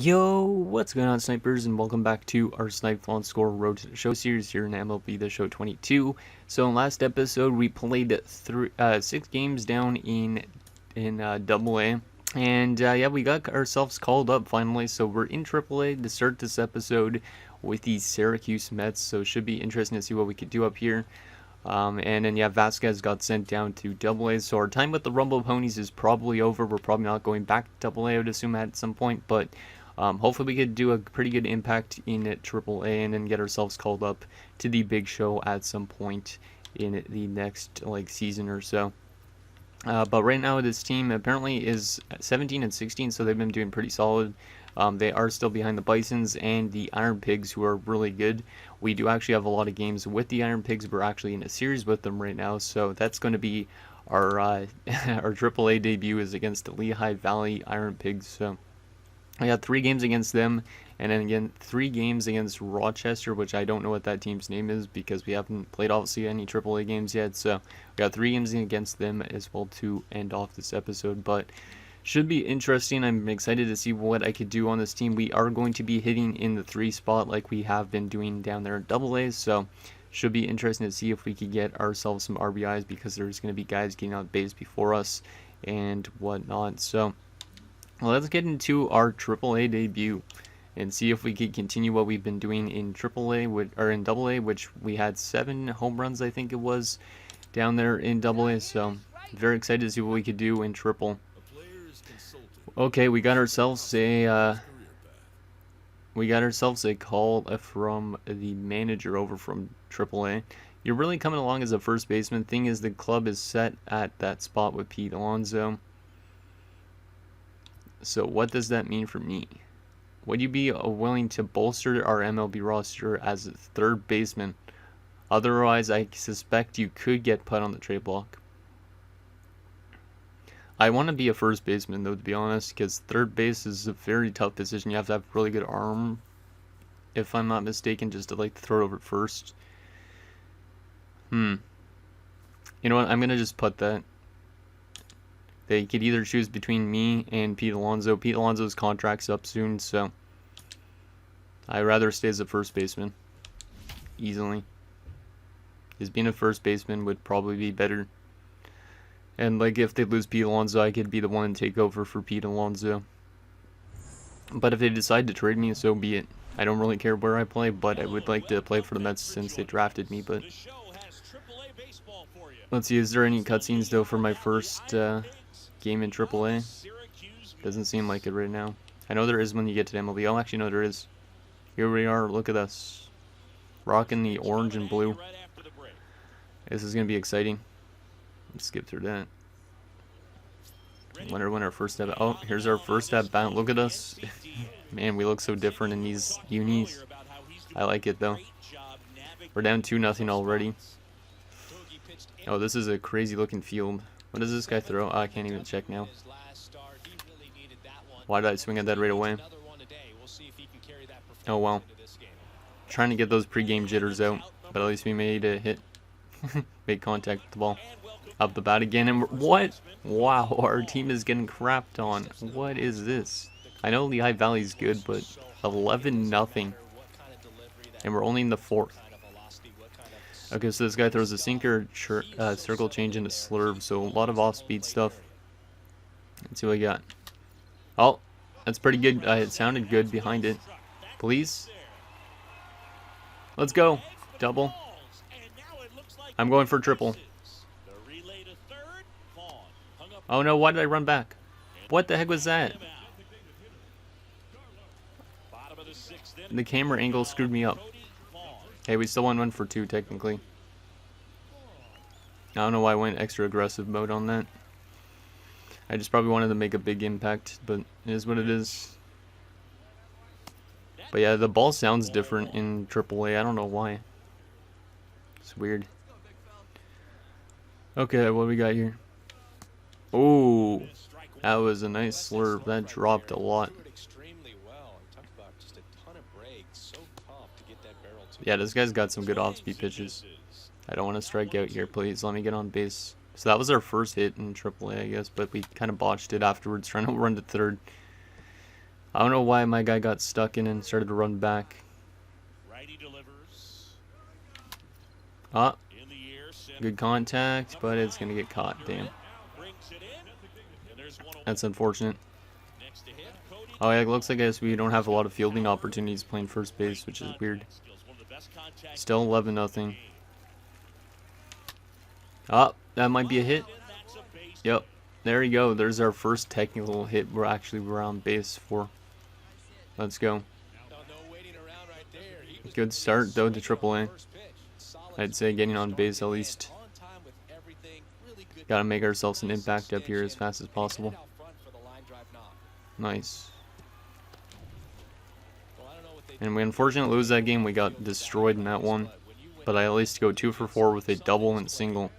Yo, what's going on, snipers, and welcome back to our SnipeNScore Road to the Show series here in MLB The Show 22. So in last episode, we played 6 games down in Double A, and yeah, we got ourselves called up finally. So we're in Triple A to start this episode with the Syracuse Mets. So it should be interesting to see what we could do up here. And then yeah, Vasquez got sent down to Double A. So our time with the Rumble Ponies is probably over. We're probably not going back to Double A, I would assume, at some point, but hopefully we could do a pretty good impact in Triple A and then get ourselves called up to the big show at some point in the next season or so. But right now this team apparently is 17 and 16, so they've been doing pretty solid. They are still behind the Bisons and the Iron Pigs, who are really good. We do actually have a lot of games with the Iron Pigs. We're actually in a series with them right now, so that's going to be our our AAA debut is against the Lehigh Valley Iron Pigs. So I got 3 games against them, and then again 3 games against Rochester, which I don't know what that team's name is because we haven't played obviously any AAA games yet. So we got 3 games against them as well to end off this episode, but should be interesting. I'm excited to see what I could do on this team. We are going to be hitting in the 3 spot like we have been doing down there at Double A, so should be interesting to see if we could get ourselves some RBIs because there's going to be guys getting out base before us and whatnot. So let's get into our AAA debut and see if we could continue what we've been doing in AAA or in Double A, which we had 7 home runs, I think it was, down there in Double A. So very excited to see what we could do in Triple. Okay, we got ourselves a call from the manager over from AAA. You're really coming along as a first baseman. Thing is, the club is set at that spot with Pete Alonso. So what does that mean for me? Would you be willing to bolster our MLB roster as a third baseman? Otherwise, I suspect you could get put on the trade block. I want to be a first baseman, though, to be honest, because third base is a very tough position. You have to have really good arm, if I'm not mistaken, just to throw it over first. You know what? I'm going to just put that. They could either choose between me and Pete Alonso. Pete Alonso's contract's up soon, so I'd rather stay as a first baseman. Easily. Because being a first baseman would probably be better. And if they lose Pete Alonso, I could be the one to take over for Pete Alonso. But if they decide to trade me, so be it. I don't really care where I play, but I would like to play for the Mets since they drafted me. But let's see, is there any cutscenes though for my first game in AAA? Doesn't seem like it right now. I know there is when you get to the MLB. Oh, actually, no, there is. Here we are. Look at us, rocking the orange and blue. This is gonna be exciting. Let's skip through that. I wonder when our first step. Oh, here's our first step bat. Look at us. Man, we look so different in these unis. I like it though. We're down 2-0 already. Oh, this is a crazy looking field. What does this guy throw? Oh, I can't even check now. Why did I swing at that right away? Oh well. Trying to get those pregame jitters out, but at least we made a hit. Made contact with the ball. Up the bat again, and what? Wow, our team is getting crapped on. What is this? I know Lehigh Valley's good, but 11-0, and we're only in the 4th. Okay, so this guy throws a sinker, circle change into slurve, so a lot of off-speed stuff. Let's see what we got. Oh, that's pretty good. It sounded good behind it. Please. Let's go. Double. I'm going for triple. Oh no, why did I run back? What the heck was that? The camera angle screwed me up. Hey, we still won 1 for 2 technically. I don't know why I went extra aggressive mode on that. I just probably wanted to make a big impact, but it is what it is. But yeah, the ball sounds different in AAA. I don't know why. It's weird. Okay, what do we got here? Oh, that was a nice slurve. That dropped a lot. Yeah, this guy's got some good off-speed pitches. I don't want to strike out here, please. Let me get on base. So that was our first hit in AAA, I guess, but we kind of botched it afterwards, trying to run to third. I don't know why my guy got stuck in and started to run back. Ah, good contact, but it's going to get caught. Damn. That's unfortunate. Oh yeah, it looks like we don't have a lot of fielding opportunities playing first base, which is weird. Still 11-0. Ah, that might be a hit. Yep. There you go. There's our first technical hit we're on base for. Let's go. Good start though to AAA. I'd say getting on base at least. Gotta make ourselves an impact up here as fast as possible. Nice. And we unfortunately lose that game. We got destroyed in that one. But I at least go 2 for 4 with a double and single.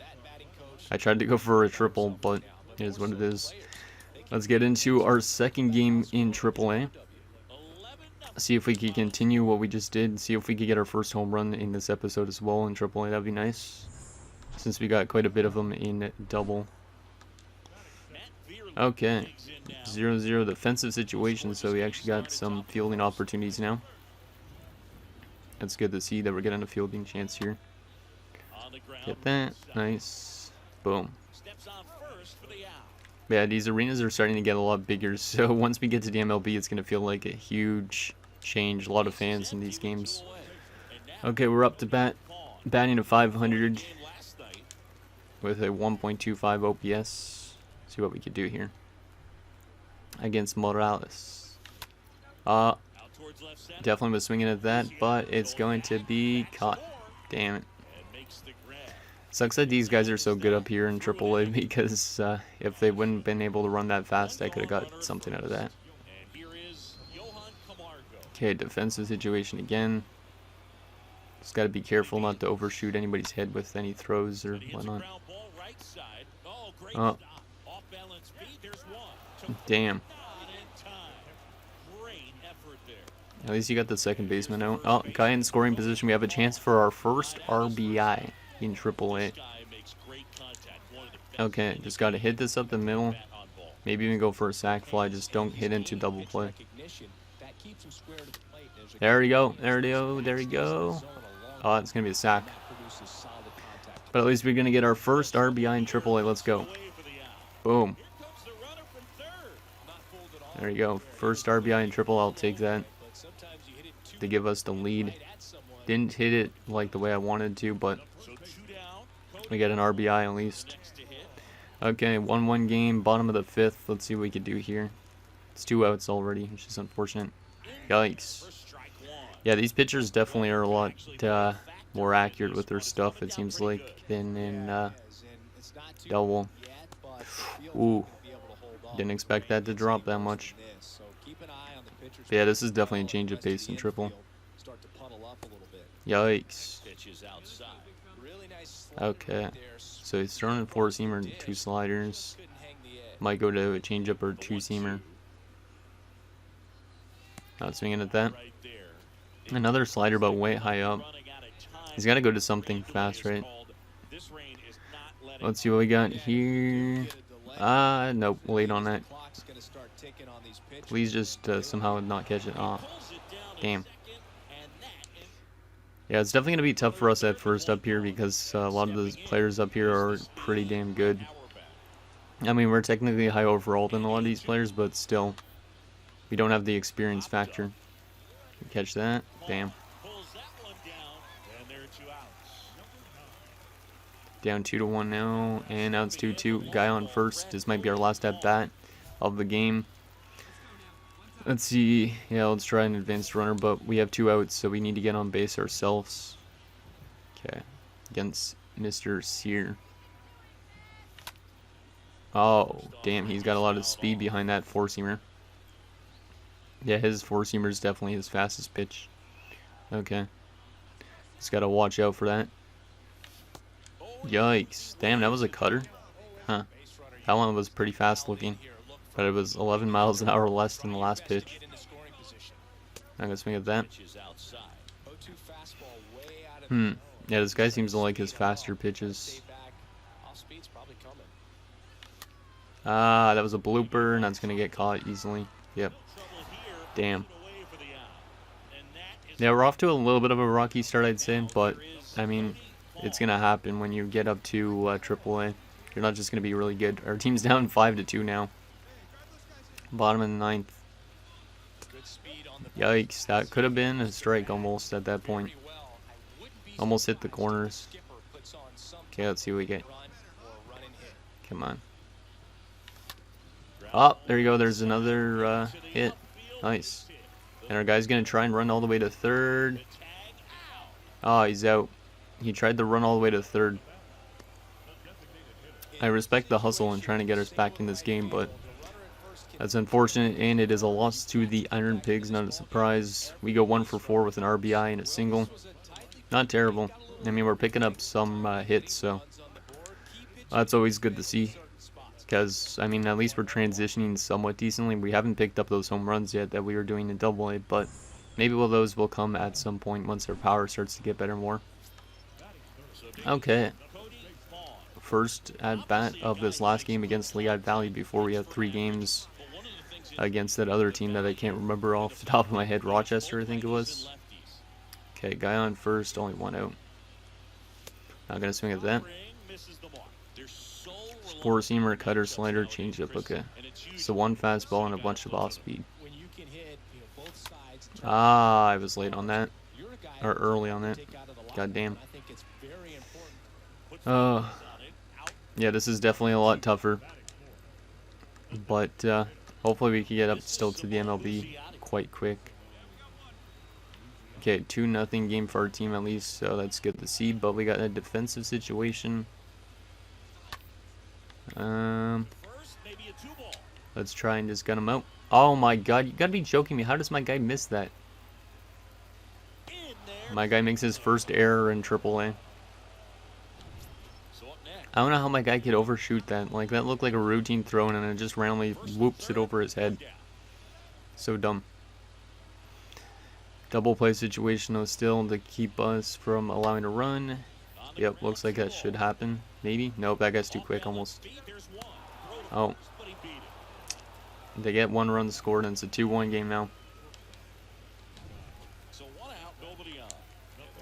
I tried to go for a triple, but it is what it is. Let's get into our second game in AAA. See if we can continue what we just did. See if we can get our first home run in this episode as well in AAA. That'd be nice, since we got quite a bit of them in double. Okay, 0-0 defensive situation, so we actually got some fielding opportunities now. That's good to see that we're getting a fielding chance here. Get that. Nice. Boom. Yeah, these arenas are starting to get a lot bigger, so once we get to the MLB, it's going to feel like a huge change. A lot of fans in these games. Okay, we're up to batting to 500 with a 1.25 OPS. See what we could do here against Morales. Definitely was swinging at that, but it's going to be caught. Damn it. Sucks that these guys are so good up here in AAA, because if they wouldn't have been able to run that fast, I could have got something out of that. Okay, defensive situation again. Just got to be careful not to overshoot anybody's head with any throws or whatnot. Oh. Damn. At least you got the second baseman out. Oh, guy in scoring position. We have a chance for our first RBI in AAA. Okay, just got to hit this up the middle. Maybe even go for a sac fly. Just don't hit into double play. There we go. There we go. There we go. Oh, it's going to be a sac. But at least we're going to get our first RBI in AAA. Let's go. Boom. There you go. First RBI in triple. I'll take that. To give us the lead. Didn't hit it like the way I wanted to, but we get an RBI at least. Okay, 1-1 game, bottom of the 5th. Let's see what we can do here. It's 2 outs already, which is unfortunate. Yikes. Yeah, these pitchers definitely are a lot more accurate with their stuff, it seems like, than in double. Ooh. Didn't expect that to drop that much. But yeah, this is definitely a change of pace in triple. Yikes. Okay. So he's throwing a 4-seamer and 2 sliders. Might go to a changeup or 2-seamer. Not swinging at that. Another slider, but way high up. He's got to go to something fast, right? Let's see what we got here. Nope, late on that. Please just somehow not catch it. Ah, damn. Yeah, it's definitely going to be tough for us at first up here, because a lot of the players up here are pretty damn good. I mean, we're technically high overall than a lot of these players, but still, we don't have the experience factor. Catch that. Bam. Down 2-1 now, and now it's 2-2. Guy on first. This might be our last at bat of the game. Let's see. Yeah, let's try an advanced runner, but we have 2 outs, so we need to get on base ourselves. Okay, against Mr. Sear. Oh, damn, he's got a lot of speed behind that 4-seamer. Yeah, his 4-seamer is definitely his fastest pitch. Okay. Just gotta watch out for that. Yikes. Damn, that was a cutter? Huh. That one was pretty fast looking. But it was 11 miles an hour less than the last pitch. I'm gonna swing at that. Yeah, this guy seems to like his faster pitches. That was a blooper, and that's gonna get caught easily. Yep. Damn. Yeah, we're off to a little bit of a rocky start, I'd say, but I mean, it's gonna happen when you get up to AAA. You're not just gonna be really good. Our team's down 5-2 now. Bottom of the ninth. Yikes! That could have been a strike almost at that point. Almost hit the corners. Okay, let's see what we get. Come on. Oh, there you go. There's another hit. Nice. And our guy's going to try and run all the way to third. Oh, he's out. He tried to run all the way to third. I respect the hustle and trying to get us back in this game, but that's unfortunate, and it is a loss to the Iron Pigs. Not a surprise. We go 1 for 4 with an RBI and a single. Not terrible. I mean, we're picking up some hits, so that's always good to see. Because, I mean, at least we're transitioning somewhat decently. We haven't picked up those home runs yet that we were doing in Double A, but maybe those will come at some point once our power starts to get better more. Okay. First at bat of this last game against Lehigh Valley before we have 3 games against that other team that I can't remember off the top of my head. Rochester, I think it was. Okay, guy on first, only 1 out. Not going to swing at that. Four-seamer, cutter, slider, changeup. Okay. So 1 fastball and a bunch of off-speed. Ah, I was late on that. Or early on that. God damn. Yeah, this is definitely a lot tougher. But hopefully we can get up still to the MLB quite quick. Okay, 2-0 game for our team at least, so that's good to see. But we got a defensive situation. Let's try and just gun him out. Oh my god, you gotta be joking me. How does my guy miss that? My guy makes his first error in AAA. I don't know how my guy could overshoot that. Like, that looked like a routine throw and it just randomly whoops it over his head. So dumb. Double play situation though still to keep us from allowing a run. Yep, looks like that should happen. Maybe? Nope, that guy's too quick almost. Oh. They get 1 run scored and it's a 2-1 game now.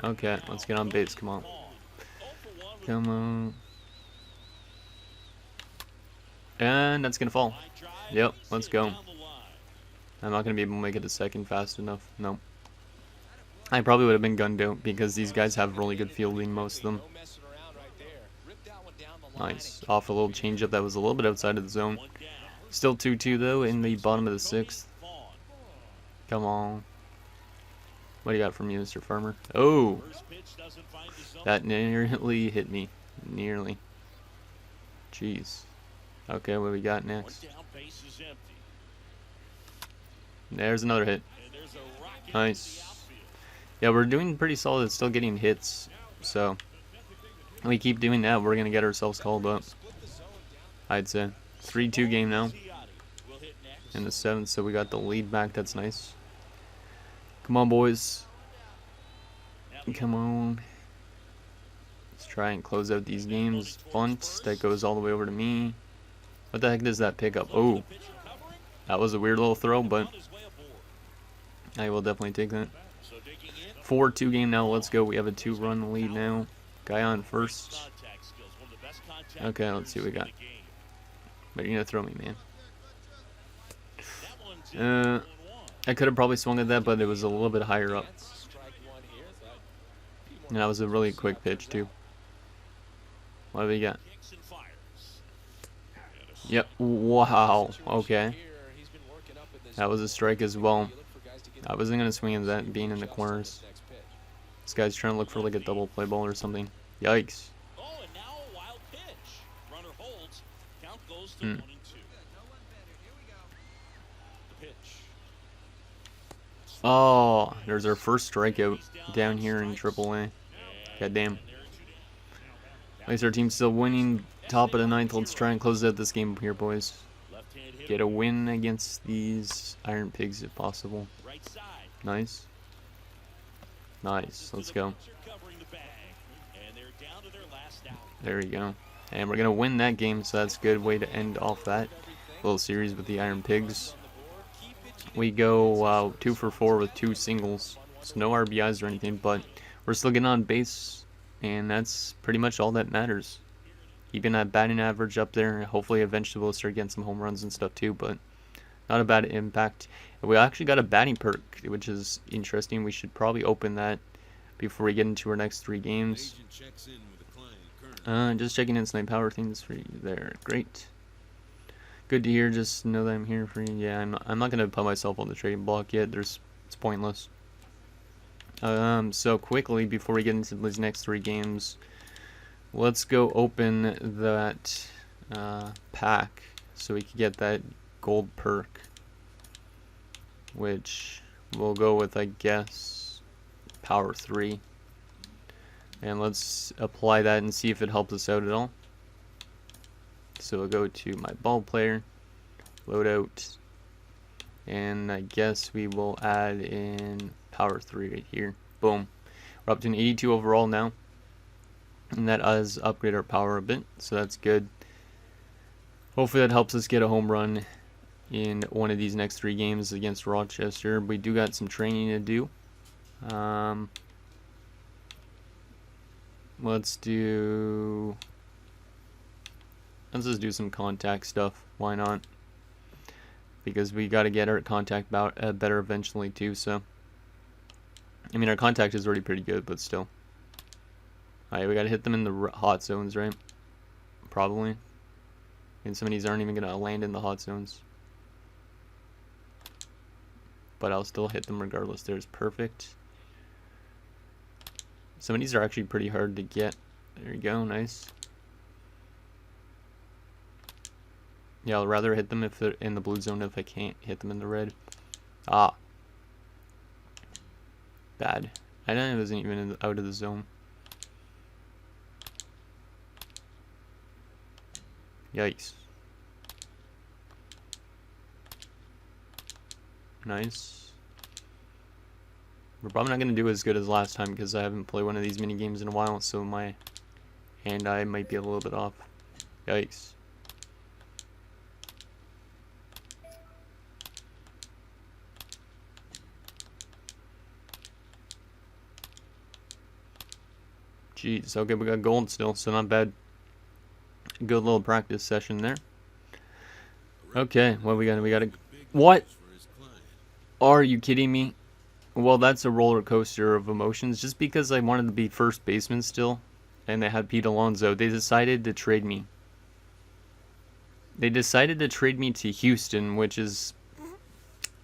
Okay, let's get on base. Come on. Come on. And that's going to fall. Yep, let's go. I'm not going to be able to make it to second fast enough. Nope. I probably would have been gunned out because these guys have really good fielding, most of them. Nice. Off a little changeup that was a little bit outside of the zone. Still 2-2 though in the bottom of the 6th. Come on. What do you got from you, Mr. Farmer? Oh! That nearly hit me. Nearly. Jeez. Okay, what do we got next? There's another hit. Nice. Yeah, we're doing pretty solid, still getting hits. So, if we keep doing that, we're going to get ourselves called up. I'd say. 3-2 game now. In the 7th, so we got the lead back. That's nice. Come on, boys. Come on. Let's try and close out these games. Bunt. That goes all the way over to me. What the heck does that pick up? Oh. That was a weird little throw, but I will definitely take that. 4-2 game now. Let's go. We have a 2-run lead now. Guy on first. Okay, let's see what we got. But you're going to throw me, man. I could have probably swung at that, but it was a little bit higher up. And that was a really quick pitch, too. What do we got? Yep. Wow. Okay. That was a strike as well. I wasn't going to swing at that being in the corners. This guy's trying to look for like a double play ball or something. Yikes. Oh, there's our first strikeout down here in AAA. God damn. At least our team's still winning. Top of the 9th. Let's try and close out this game here, boys. Get a win against these Iron Pigs if possible. Nice. Nice. Let's go. There we go. And we're going to win that game, so that's a good way to end off that little series with the Iron Pigs. we go 2 for 4 with 2 singles. So no RBIs or anything, but we're still getting on base, and that's pretty much all that matters. Keeping that batting average up there. Hopefully eventually we'll start getting some home runs and stuff too, but not a bad impact. We actually got a batting perk, which is interesting. We should probably open that before we get into our next 3 games. Just checking in Snipe. How are things for you there? Great. Good to hear. Just know that I'm here for you. Yeah, I'm not gonna put myself on the trading block yet. It's pointless. So quickly before we get into these next 3 games, let's go open that pack so we can get that gold perk, which we'll go with, I guess, power 3. And let's apply that and see if it helps us out at all. So we'll go to my ball player, loadout, and I guess we will add in power 3 right here. Boom. We're up to an 82 overall now, and that does upgrade our power a bit, so that's good. Hopefully that helps us get a home run in one of these next 3 games against Rochester. We do got some training to do. Let's just do some contact stuff. Why not? Because we got to get our contact better eventually too. So, I mean, our contact is already pretty good, but still. Alright, we got to hit them in the hot zones, right? Probably. And some of these aren't even going to land in the hot zones. But I'll still hit them regardless. There's perfect. Some of these are actually pretty hard to get. There you go, nice. Yeah, I'll rather hit them if they're in the blue zone if I can't hit them in the red. Ah. Bad. I know it wasn't even out of the zone. Yikes. Nice. We're probably not going to do as good as last time because I haven't played one of these mini games in a while, so my hand-eye might be a little bit off. Yikes. Jeez, okay, we got gold still, so not bad. Good little practice session there. Okay, what we got? We got a... What? Are you kidding me? Well, that's a roller coaster of emotions. Just because I wanted to be first baseman still, and they had Pete Alonso, they decided to trade me. They decided to trade me to Houston, which is...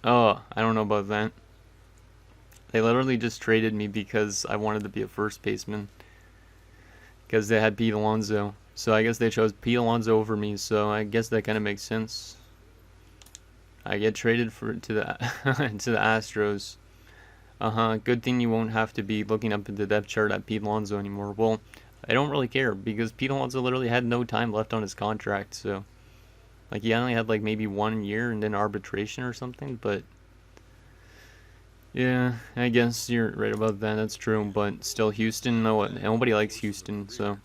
Oh, I don't know about that. They literally just traded me because I wanted to be a first baseman. Because they had Pete Alonso. So I guess they chose Pete Alonso over me, so I guess that kind of makes sense. I get traded to the to the Astros. Good thing you won't have to be looking up at the depth chart at Pete Alonso anymore. Well, I don't really care because Pete Alonso literally had no time left on his contract, so like he only had like maybe 1 year and then arbitration or something, but yeah, I guess you're right about that. That's true, but still, Houston, nobody likes Houston, so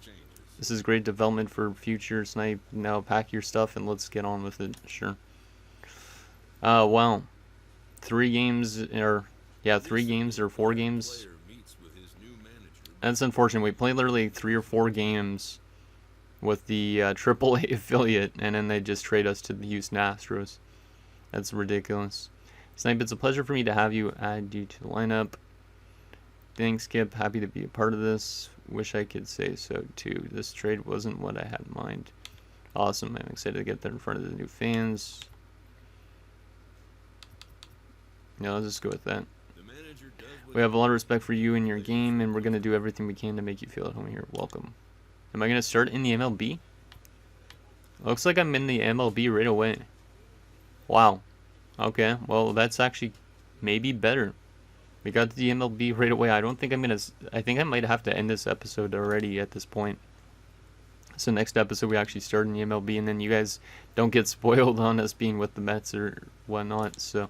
this is great development for future Snipe. Now pack your stuff and let's get on with it. Sure. Well, 3 games or 4 games. That's unfortunate. We played literally 3 or 4 games with the AAA affiliate, and then they just trade us to the Houston Astros. That's ridiculous. Snipe, it's a pleasure for me to have you, add you to the lineup. Thanks, Skip. Happy to be a part of this. Wish I could say so too. This trade wasn't what I had in mind. Awesome. I'm excited to get there in front of the new fans. Yeah, let's just go with that. We have a lot of respect for you and your game, and we're going to do everything we can to make you feel at home here. Welcome. Am I going to start in the MLB? Looks like I'm in the MLB right away. Wow. Okay, well, that's actually maybe better. We got the MLB right away. I don't think I'm going to... I think I might have to end this episode already at this point. So next episode we actually start in the MLB, and then you guys don't get spoiled on us being with the Mets or whatnot, so...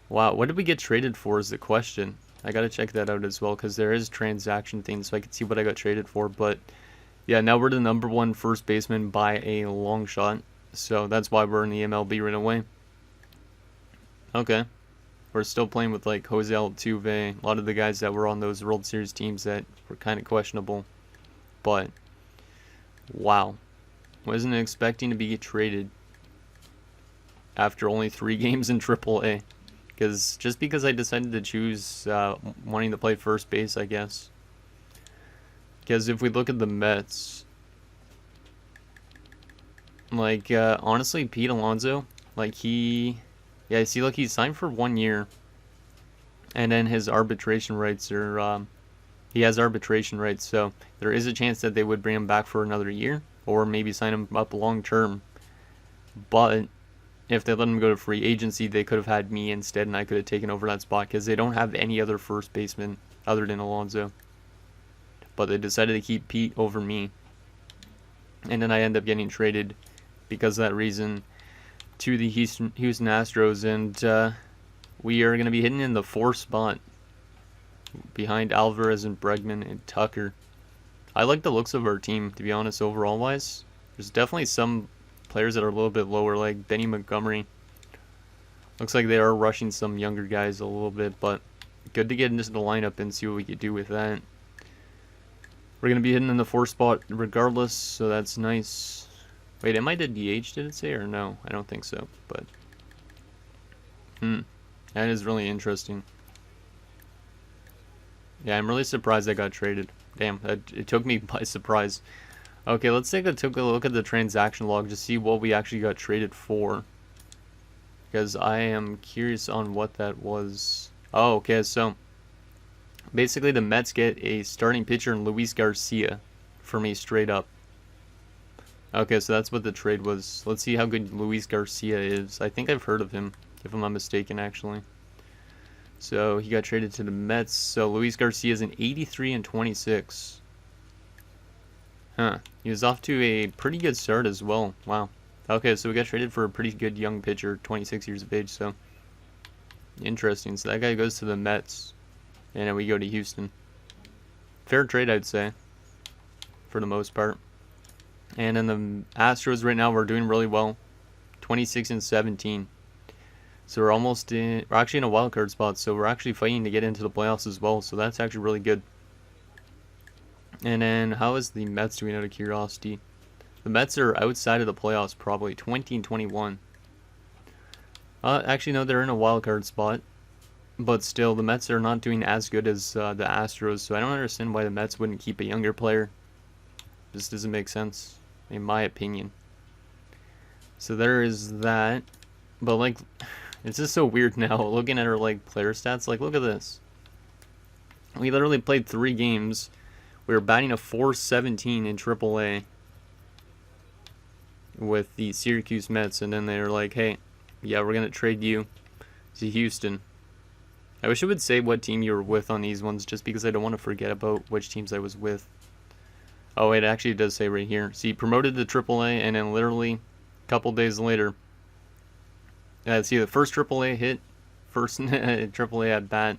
Wow, what did we get traded for is the question. I gotta check that out as well, because there is transaction things, so I can see what I got traded for. But yeah, now we're the #1 first baseman by a long shot, so that's why we're in the MLB right away. Okay. We're still playing with like Jose Altuve, a lot of the guys that were on those World Series teams that were kind of questionable. But, wow. Wasn't expecting to be traded after only 3 games in AAA. Just because I decided to choose wanting to play first base, I guess. Because if we look at the Mets, like, honestly, Pete Alonso, like, yeah, I see, like, he's signed for 1 year. And then his arbitration rights are, he has arbitration rights, so there is a chance that they would bring him back for another year, or maybe sign him up long term. But if they let him go to free agency, they could have had me instead, and I could have taken over that spot, because they don't have any other first baseman other than Alonso. But they decided to keep Pete over me. And then I end up getting traded because of that reason to the Houston Astros, and we are going to be hitting in the 4th spot behind Alvarez and Bregman and Tucker. I like the looks of our team, to be honest, overall wise. There's definitely some players that are a little bit lower, like Benny Montgomery. Looks like they are rushing some younger guys a little bit, but good to get into the lineup and see what we could do with that. We're going to be hitting in the 4th spot regardless, so that's nice. Wait, am I the DH, did it say, or no? I don't think so, but that is really interesting. Yeah, I'm really surprised I got traded. Damn, it took me by surprise. Okay, let's take a look at the transaction log to see what we actually got traded for. Because I am curious on what that was. Oh, okay, so basically the Mets get a starting pitcher in Luis Garcia for me straight up. Okay, so that's what the trade was. Let's see how good Luis Garcia is. I think I've heard of him, if I'm not mistaken, actually. So he got traded to the Mets. So Luis Garcia is an 83 and 26. Huh. He was off to a pretty good start as well. Wow. Okay, so we got traded for a pretty good young pitcher, 26 years of age. So interesting. So that guy goes to the Mets, and then we go to Houston. Fair trade, I'd say, for the most part. And in the Astros right now, we're doing really well, 26 and 17. So we're almost in. We're actually in a wild card spot, so we're actually fighting to get into the playoffs as well. So that's actually really good. And then how is the Mets doing, out of curiosity? The Mets are outside of the playoffs, probably 20 and 21. Actually, no, they're in a wild card spot, but still, the Mets are not doing as good as the Astros. So I don't understand why the Mets wouldn't keep a younger player. This doesn't make sense, in my opinion. So there is that. But like, it's just so weird now looking at our like player stats. Like, look at this. We literally played 3 games. We were batting a .417 in AAA with the Syracuse Mets, and then they were like, "Hey, yeah, we're gonna trade you to Houston." I wish it would say what team you were with on these ones, just because I don't want to forget about which teams I was with. Oh wait, it actually does say right here. See, promoted to AAA, and then literally a couple days later. See, the first AAA hit, first AAA at bat,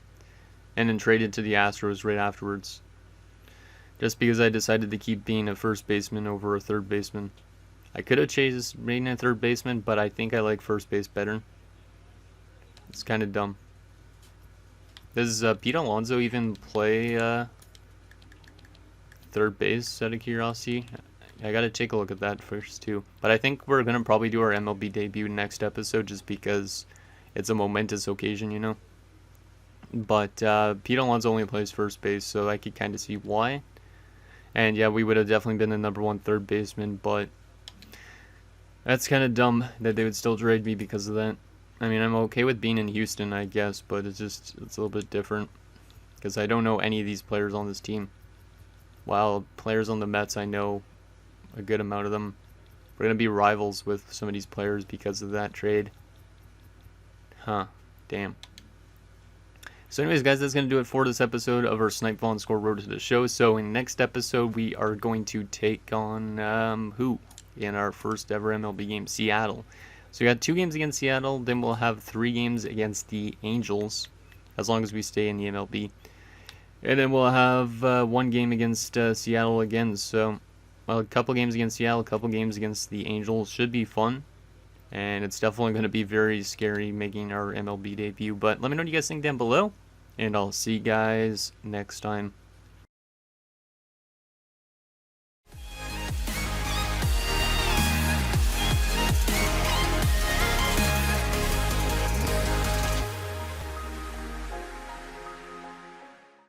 and then traded to the Astros right afterwards. Just because I decided to keep being a first baseman over a third baseman. I could have chased being a third baseman, but I think I like first base better. It's kind of dumb. Does Pete Alonso even play third base, out of curiosity? I gotta take a look at that first too. But I think we're gonna probably do our MLB debut next episode, just because it's a momentous occasion, you know. But Pete Alonso only plays first base, so I could kind of see why. And yeah, we would have definitely been the #1 third baseman, but that's kind of dumb that they would still trade me because of that. I mean, I'm okay with being in Houston, I guess, but it's a little bit different because I don't know any of these players on this team. While players on the Mets, I know a good amount of them. We're going to be rivals with some of these players because of that trade. Huh. Damn. So anyways, guys, that's going to do it for this episode of our SnipeNScore Road to the Show. So in next episode, we are going to take on, who? In our first ever MLB game, Seattle. So we got 2 games against Seattle, then we'll have 3 games against the Angels, as long as we stay in the MLB. And then we'll have 1 game against Seattle again. So, well, a couple games against Seattle, a couple games against the Angels should be fun. and it's definitely going to be very scary making our MLB debut. But let me know what you guys think down below, and I'll see you guys next time.